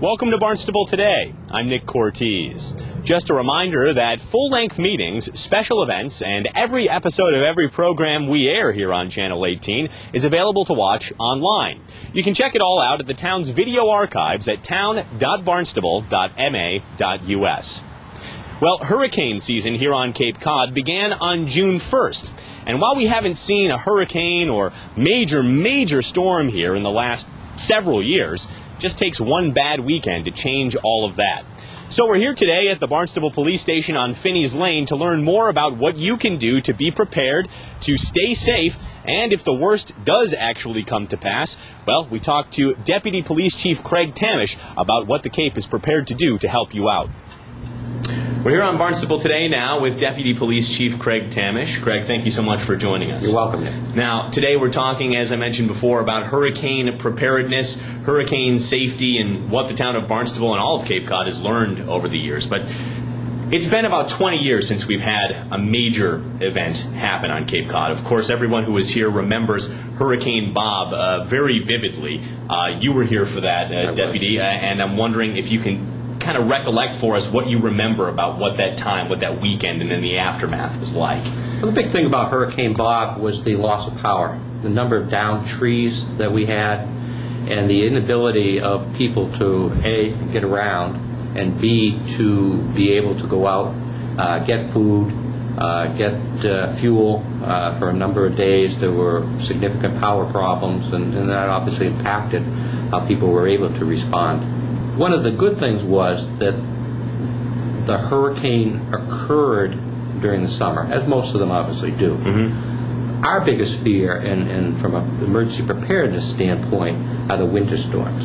Welcome to Barnstable Today. I'm Nick Cortez. Just a reminder that full-length meetings, special events, and every episode of every program we air here on Channel 18 is available to watch online. You can check it all out at the town's video archives at town.barnstable.ma.us. Well, hurricane season here on Cape Cod began on June 1st. And while we haven't seen a hurricane or major storm here in the last several years, it just takes one bad weekend to change all of that. So we're here today at the Barnstable Police Station on Finney's Lane to learn more about what you can do to be prepared, to stay safe, and if the worst does actually come to pass, well, we talked to Deputy Police Chief Craig Tames about what the Cape is prepared to do to help you out. We're here on Barnstable Today now with Deputy Police Chief Craig Tames. Craig, thank you so much for joining us. You're welcome, Nick. Now, today we're talking, as I mentioned before, about hurricane preparedness, hurricane safety, and what the town of Barnstable and all of Cape Cod has learned over the years. But it's been about 20 years since we've had a major event happen on Cape Cod. Of course, everyone who is here remembers Hurricane Bob very vividly. You were here for that, Deputy, and I'm wondering if you can kind of recollect for us what you remember about what that time, what that weekend, and then the aftermath was like. Well, the big thing about Hurricane Bob was the loss of power, the number of downed trees that we had, and the inability of people to A, get around, and B, to be able to go out, get food, get fuel for a number of days. There were significant power problems, and that obviously impacted how people were able to respond. One of the good things was that the hurricane occurred during the summer, as most of them obviously do. Mm-hmm. Our biggest fear, and from an emergency preparedness standpoint, are the winter storms,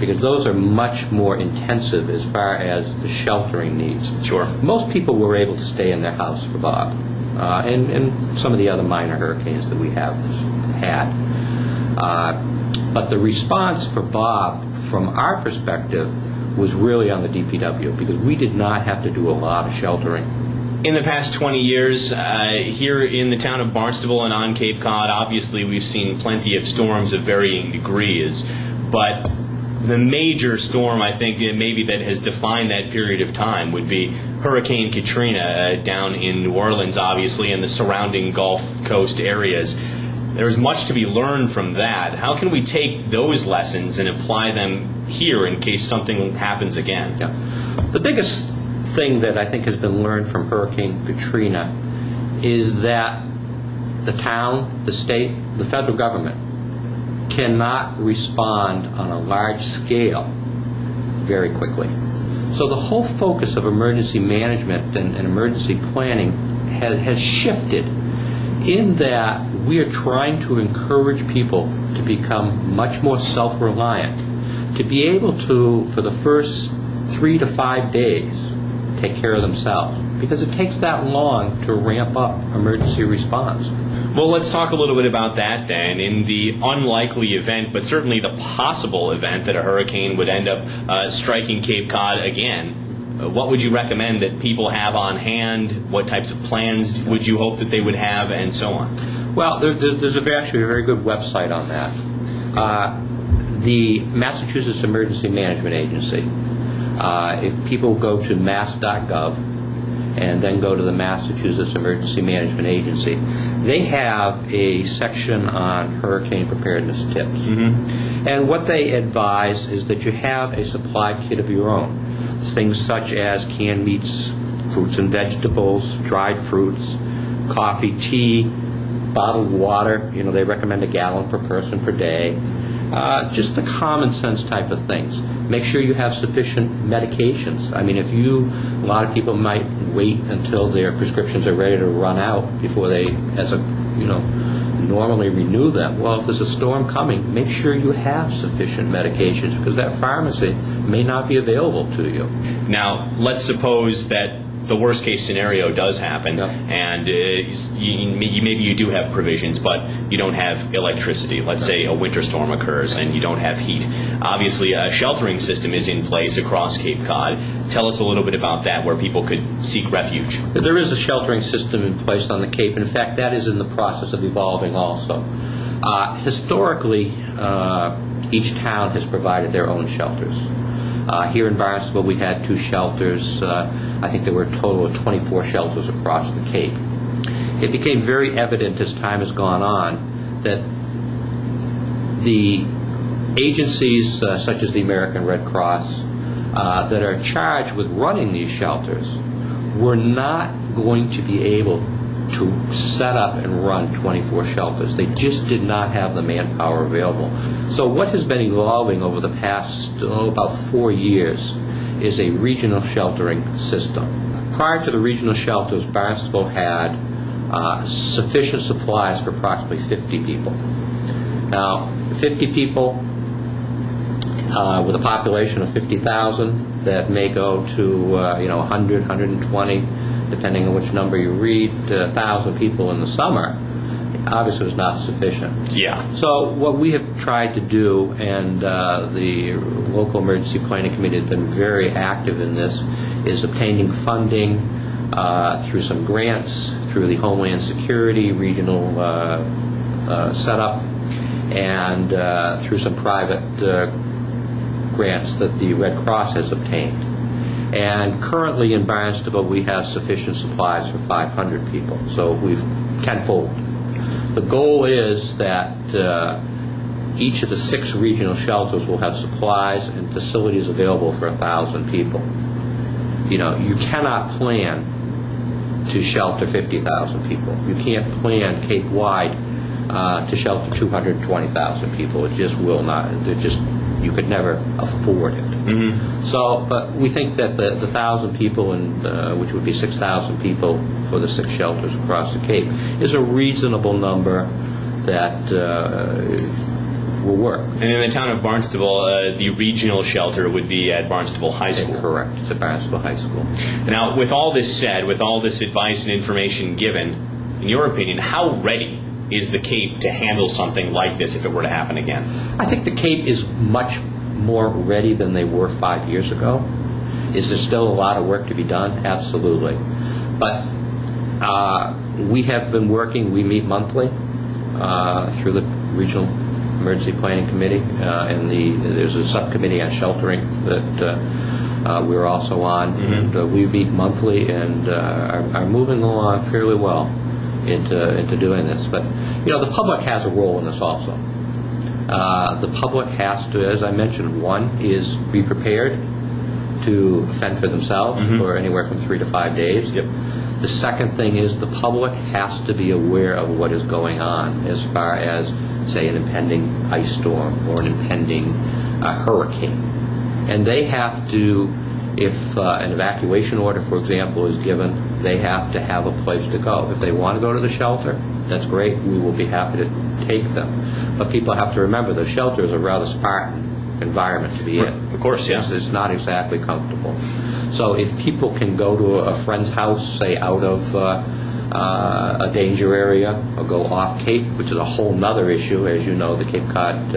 because those are much more intensive as far as the sheltering needs. Sure. Most people were able to stay in their house for Bob, and some of the other minor hurricanes that we have had. But the response for Bob, from our perspective, was really on the DPW, because we did not have to do a lot of sheltering. In the past 20 years, here in the town of Barnstable and on Cape Cod, obviously we've seen plenty of storms of varying degrees, but the major storm, I think, maybe that has defined that period of time would be Hurricane Katrina down in New Orleans, obviously, and the surrounding Gulf Coast areas. There's much to be learned from that. How can we take those lessons and apply them here in case something happens again? Yeah. The biggest thing that I think has been learned from Hurricane Katrina is that the town, the state, the federal government cannot respond on a large scale very quickly. So the whole focus of emergency management and emergency planning has shifted, in that we are trying to encourage people to become much more self-reliant, to be able to, for the first 3 to 5 days, take care of themselves, because it takes that long to ramp up emergency response. Well, let's talk a little bit about that then. In the unlikely event, but certainly the possible event that a hurricane would end up striking Cape Cod again, what would you recommend that people have on hand? What types of plans would you hope that they would have, and so on? Well, there's actually a very good website on that. The Massachusetts Emergency Management Agency. If people go to mass.gov and then go to the Massachusetts Emergency Management Agency, they have a section on hurricane preparedness tips. Mm-hmm. And what they advise is that you have a supply kit of your own. Things such as canned meats, fruits and vegetables, dried fruits, coffee, tea, bottled water. You know, they recommend 1 gallon per person per day. Just the common sense type of things. Make sure you have sufficient medications. I mean, a lot of people might wait until their prescriptions are ready to run out before they, normally renew them. Well, if there's a storm coming, make sure you have sufficient medications, because that pharmacy may not be available to you. Now, let's suppose that the worst case scenario does happen, and maybe you do have provisions, but you don't have electricity. Let's say a winter storm occurs and you don't have heat. Obviously, a sheltering system is in place across Cape Cod. Tell us a little bit about that, where people could seek refuge. There is a sheltering system in place on the Cape. In fact, that is in the process of evolving also. Historically, each town has provided their own shelters. Here in Barnstable, we had 2 shelters. I think there were a total of 24 shelters across the Cape. It became very evident as time has gone on that the agencies such as the American Red Cross that are charged with running these shelters were not going to be able to set up and run 24 shelters. They just did not have the manpower available. So what has been evolving over the past about 4 years is a regional sheltering system. Prior to the regional shelters, Barnstable had sufficient supplies for approximately 50 people. Now, 50 people with a population of 50,000 that may go to 100, 120, depending on which number you read, 1,000 people in the summer, obviously was not sufficient. Yeah. So what we have tried to do, and the local emergency planning committee has been very active in this, is obtaining funding through some grants, through the Homeland Security regional setup, and through some private grants that the Red Cross has obtained. And currently in Barnstable we have sufficient supplies for 500 people, so we've tenfold. The goal is that each of the 6 regional shelters will have supplies and facilities available for 1,000 people. You cannot plan to shelter 50,000 people. You can't plan Cape-wide to shelter 220,000 people. It just will not. You could never afford it. Mm-hmm. So, but we think that the 1,000 people, which would be 6,000 people for the 6 shelters across the Cape, is a reasonable number that will work. And in the town of Barnstable, the regional shelter would be at Barnstable High School. Correct. It's at Barnstable High School. Now, with all this said, with all this advice and information given, in your opinion, how ready is the Cape to handle something like this if it were to happen again? I think the Cape is much more ready than they were 5 years ago. Is there still a lot of work to be done? Absolutely. But we have been working, we meet monthly through the Regional Emergency Planning Committee, and there's a subcommittee on sheltering that we're also on. Mm-hmm. And we meet monthly and are moving along fairly well into doing this. But the public has a role in this also. The public has to, as I mentioned, one is be prepared to fend for themselves mm-hmm. for anywhere from 3 to 5 days. Yep. The second thing is the public has to be aware of what is going on as far as, say, an impending ice storm or an impending hurricane. And they have to, if an evacuation order, for example, is given, they have to have a place to go. If they want to go to the shelter, that's great. We will be happy to take them. But people have to remember the shelter is a rather Spartan environment to be in. Of course, yeah. It's not exactly comfortable. So if people can go to a friend's house, say out of a danger area, or go off Cape, which is a whole nother issue, as you know, the Cape Cod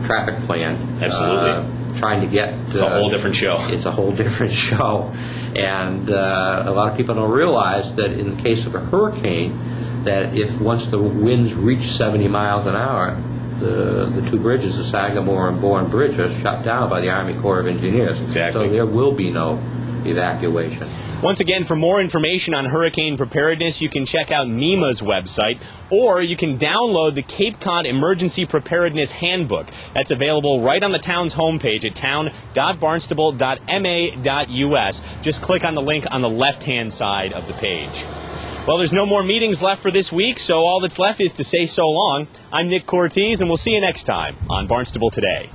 traffic plan. Absolutely. Trying to get... It's a whole different show. It's a whole different show. And a lot of people don't realize that in the case of a hurricane, that if once the winds reach 70 miles an hour, the 2 bridges, the Sagamore and Bourne Bridge, are shut down by the Army Corps of Engineers. Exactly. So there will be no evacuation. Once again, for more information on hurricane preparedness, you can check out NEMA's website, or you can download the Cape Cod Emergency Preparedness Handbook. That's available right on the town's homepage at town.barnstable.ma.us. Just click on the link on the left-hand side of the page. Well, there's no more meetings left for this week, so all that's left is to say so long. I'm Nick Cortez, and we'll see you next time on Barnstable Today.